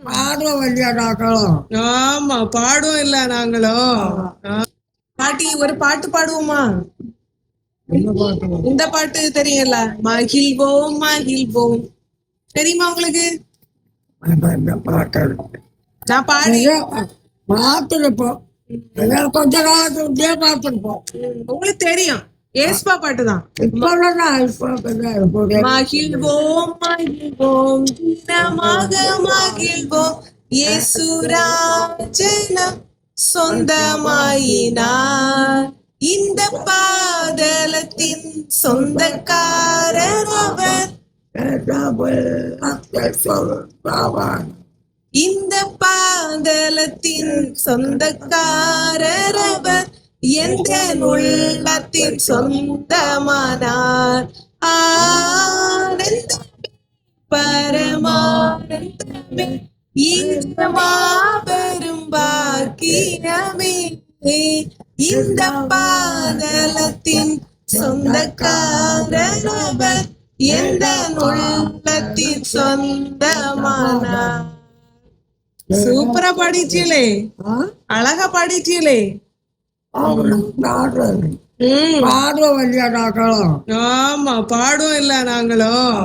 பாடுவோம் இல்லையா நாங்களும். ஆமா, பாடுவோம் இல்ல நாங்களும். பாட்டி ஒரு பாட்டு பாடுவோமா? இந்த பாட்டு தெரியல, மகிழ்வோம் மகிழ்வோம். தெரியுமா உங்களுக்கு? நான் பாடி பார்த்துருப்போம், கொஞ்ச காலத்துக்கே பார்த்துருப்போம். உங்களுக்கு தெரியும், ஏஸ்பா பாட்டு தான். மகிழ்வோம் மகிழ்வோம் தினமாக மகிழ்வோம், இயேசுராஜனம் சொந்தமாயினார். இந்த பாதலத்தின் சொந்தக்காரர் அவர். இந்த பாதலத்தின் சொந்தக்காரர் அவர், எந்த உள்ளத்தின் சொந்தமானார். ஆனந்தமே பரமானந்தமே, இந்த மாபெரும் பாக்கியமே. இந்த பாதலத்தின் சொந்தக்காரர் அவர், எந்த உள்ளத்தின் சொந்தமானார். சூப்பரா பாடிச்சீங்களே, அழகா பாடிச்சீங்களே. பாடுவோம் இல்லையா நாங்களும். ஆமா, பாடுவோம் இல்ல நாங்களும்.